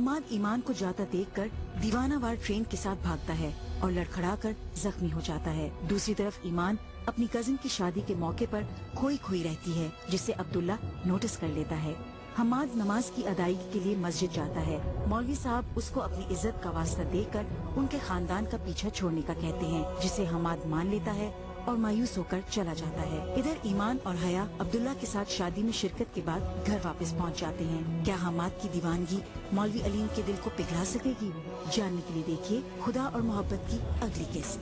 हमाद ईमान को जाता देखकर दीवानावार ट्रेन के साथ भागता है और लड़खड़ा कर जख्मी हो जाता है। दूसरी तरफ ईमान अपनी कजिन की शादी के मौके पर खोई खोई रहती है, जिसे अब्दुल्ला नोटिस कर लेता है। हमाद नमाज की अदायगी के लिए मस्जिद जाता है। मौलवी साहब उसको अपनी इज्जत का वास्ता देकर उनके खानदान का पीछा छोड़ने का कहते हैं, जिसे हमाद मान लेता है और मायूस होकर चला जाता है। इधर ईमान और हया अब्दुल्ला के साथ शादी में शिरकत के बाद घर वापस पहुंच जाते हैं। क्या हमाद की दीवानगी मौलवी अलीम के दिल को पिघला सकेगी? जानने के लिए देखिए खुदा और मोहब्बत की अगली किस्त।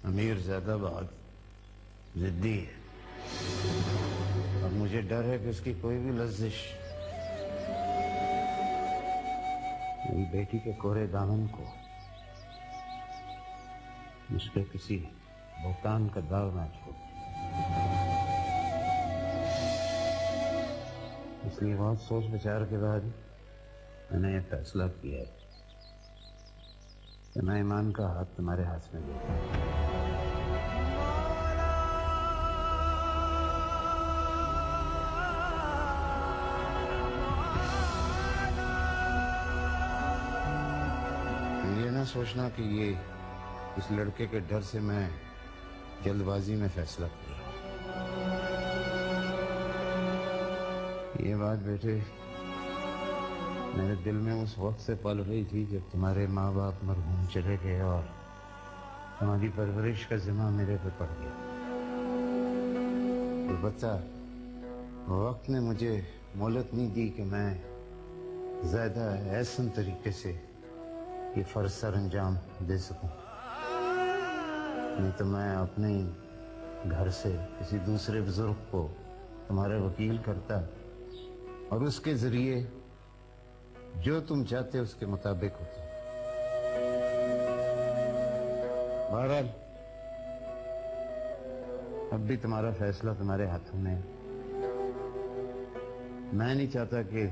अमीर ज़्यादाबाद जिद्दी है और मुझे डर है कि उसकी कोई भी लफ्ज़िश मेरी बेटी के कोरे दामन को मुझ पे किसी भुगतान का दाग ना छोड़। इसलिए बहुत सोच विचार के बाद मैंने ये फैसला किया है कि मैं ईमान का हाथ तुम्हारे हाथ में देता हूँ। ये ना सोचना कि ये इस लड़के के डर से मैं जल्दबाजी में फैसला कर रहा हूँ। ये बात बेटे मेरे दिल में उस वक्त से पल रही थी जब तुम्हारे माँ बाप मरहूम चले गए और तुम्हारी परवरिश का जिम्मा मेरे पे पड़ गया। अलबत्ता वक्त ने मुझे मोहलत नहीं दी कि मैं ज्यादा ऐसन तरीके से ये फर्ज सर अंजाम दे सकूं। नहीं तो मैं अपने घर से किसी दूसरे बुजुर्ग को तुम्हारे वकील करता और उसके जरिए जो तुम चाहते हो उसके मुताबिक होता। बहरहाल अब भी तुम्हारा फैसला तुम्हारे हाथों में है। मैं नहीं चाहता कि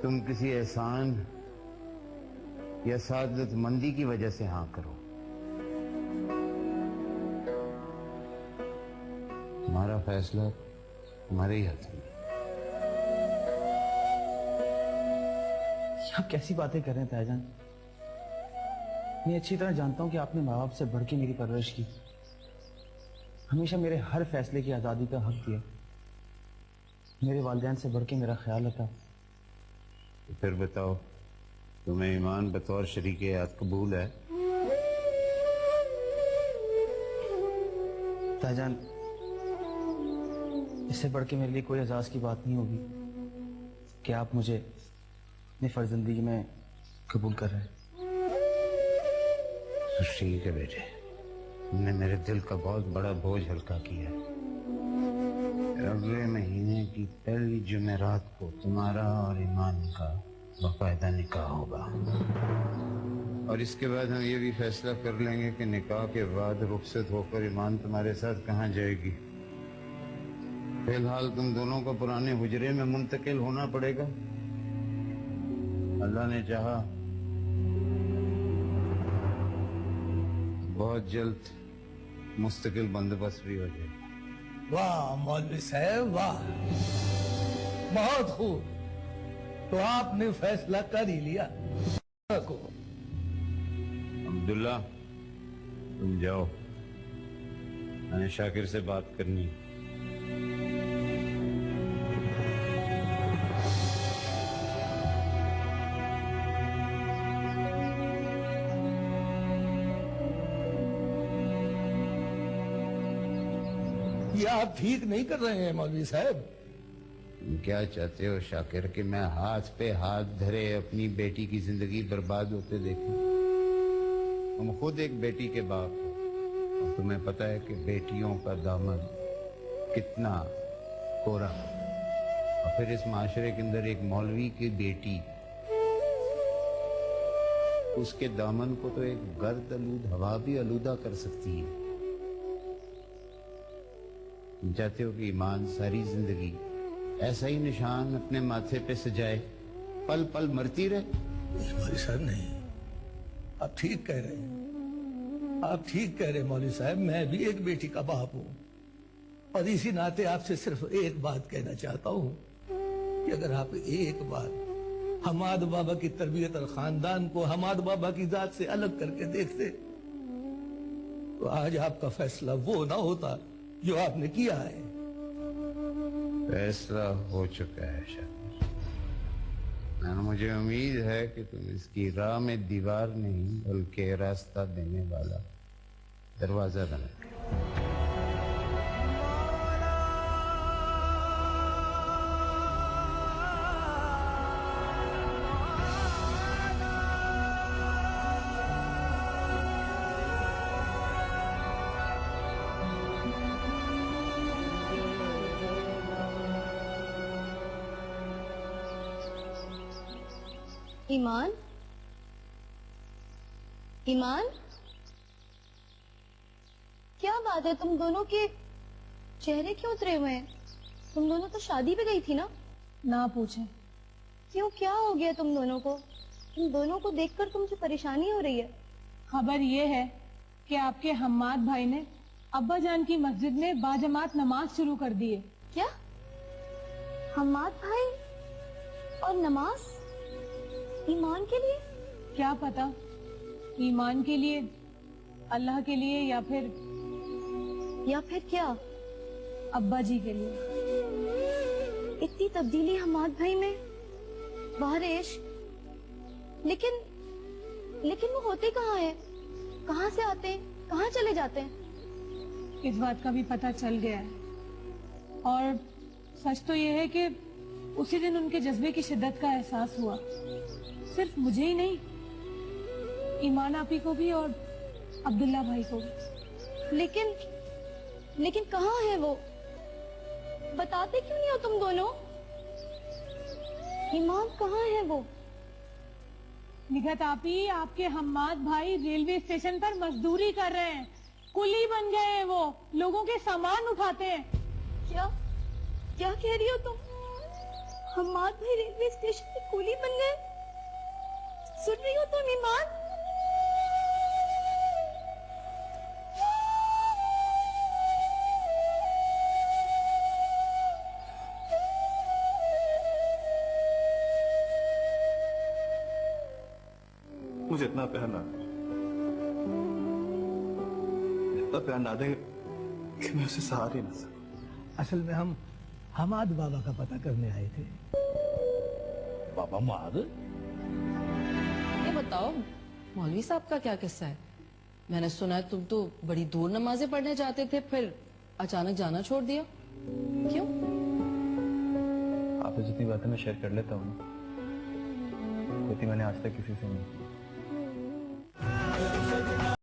तुम किसी एहसान या सादतमंदी की वजह से हाँ करो। तुम्हारा फैसला तुम्हारे ही हाथ में। आप कैसी बातें कर रहे हैं ताईजान? मैं अच्छी तरह जानता हूं कि आपने माँ बाप से बढ़ के मेरी परवरिश की, हमेशा मेरे हर फैसले की आज़ादी का हक दिया, मेरे वालिदैन से बढ़ के मेरा ख्याल रखा। तो फिर बताओ, तुम्हें ईमान बतौर शरीके हयात कबूल है? ताईजान, इससे बढ़ के मेरे लिए कोई एजाज की बात नहीं होगी कि आप मुझे अपनी फर्जंदगी में कबूल कर रहे हैं। ठीक है बेटे, तुमने मेरे दिल का बहुत बड़ा बोझ हल्का किया है। अगले महीने की पहली जुमेरात को तुम्हारा और ईमान का बाकायदा निकाह होगा और इसके बाद हम ये भी फैसला कर लेंगे कि निकाह के बाद रुखसत होकर ईमान तुम्हारे साथ कहाँ जाएगी। फिलहाल तुम दोनों को पुराने हुजरे में मुंतकिल होना पड़ेगा। अल्लाह ने चाहा बहुत जल्द मुस्तकिल बंदोबस्त भी हो जाए। वाह मौलवी साहब वाह, बहुत खूब। तो आपने फैसला कर ही लिया। अब्दुल्ला तुम जाओ, मैंने शाकिर से बात करनी। ये आप ठीक नहीं कर रहे हैं मौलवी साहब। तुम क्या चाहते हो शाकिर कि मैं हाथ पे हाथ धरे अपनी बेटी की जिंदगी बर्बाद होते देखूं? तुम खुद एक बेटी के बाप हो और तुम्हें पता है कि बेटियों का दामन कितना कोरा है। और फिर इस माशरे के अंदर एक मौलवी की बेटी, उसके दामन को तो एक गर्द आलूद हवा भी आलूदा कर सकती है। तुम चाहते हो कि ईमान सारी जिंदगी ऐसा ही निशान अपने माथे पे सजाए, पल पल मरती रहे? मौलवी साहब नहीं, आप ठीक कह रहे हैं, आप ठीक कह रहे हैं मौलवी साहब। मैं भी एक बेटी का बाप हूँ, اور اسی ناطے آپ سے صرف ایک بات کہنا چاہتا ہوں کہ اگر آپ ایک بار حماد بابا کی تربیت اور خاندان کو حماد بابا کی ذات سے الگ کر کے دیکھتے تو آج آپ کا فیصلہ وہ نہ ہوتا جو آپ نے کیا ہے. فیصلہ ہو چکا ہے شاکر. اور مجھے امید ہے کہ تم اس کی راہ میں دیوار نہیں بلکہ راستہ دینے والا دروازہ بنا. ایمان ایمان کیا بات ہے تم دونوں کے چہرے کیوں اترے ہوئے ہیں؟ تم دونوں تو شادی پہ گئی تھی نا؟ نہ پوچھیں. کیوں کیا ہو گیا تم دونوں کو؟ تم دونوں کو دیکھ کر تم سے پریشانی ہو رہی ہے. خبر یہ ہے کہ آپ کے حماد بھائی نے ابا جان کی مسجد میں باجماعت نماز شروع کر دی ہے. کیا حماد بھائی اور نماز؟ ایمان کے لیے؟ کیا پتا ایمان کے لیے، اللہ کے لیے، یا پھر کیا ابا جی کے لیے. اتنی تبدیلی حماد بھائی میں، بہر عشق. لیکن وہ ہوتے کہاں ہیں؟ کہاں سے آتے ہیں؟ کہاں چلے جاتے ہیں؟ اس بات کا بھی پتہ چل گیا ہے، اور سچ تو یہ ہے کہ اسی دن ان کے جذبے کی شدت کا احساس ہوا. صرف مجھے ہی نہیں، ایمان آپی کو بھی اور عبداللہ بھائی کو بھی. لیکن کہاں ہے وہ؟ بتاتے کیوں نہیں ہو تم دونوں؟ ایمان کہاں ہے وہ؟ نگہت آپی، آپ کے حماد بھائی ریلوے اسٹیشن پر مزدوری کر رہے ہیں. کلی بن گئے ہیں، وہ لوگوں کے سامان اٹھاتے ہیں. کیا کہہ رہی ہو تم؟ حماد بھائی ریلوے اسٹیشن پہ کولی بن گئے؟ سن رہی ہو تم ایمان؟ مجھے اتنا پیار نہ دے کہ میں اسے سہار ہی نہ سکوں. اصل میں ہم حماد بابا کا پتہ کرنے آئے تھے. بابا ماد، یہ بتاؤ مولوی صاحب کا کیا قصہ ہے؟ میں نے سنا ہے تم تو بڑی دور نمازیں پڑھنے جاتے تھے، پھر اچانک جانا چھوڑ دیا، کیوں؟ آپ سے جتنی باتیں میں شیئر کر لیتا ہوں اتنی میں نے آج تک کسی سے نہیں.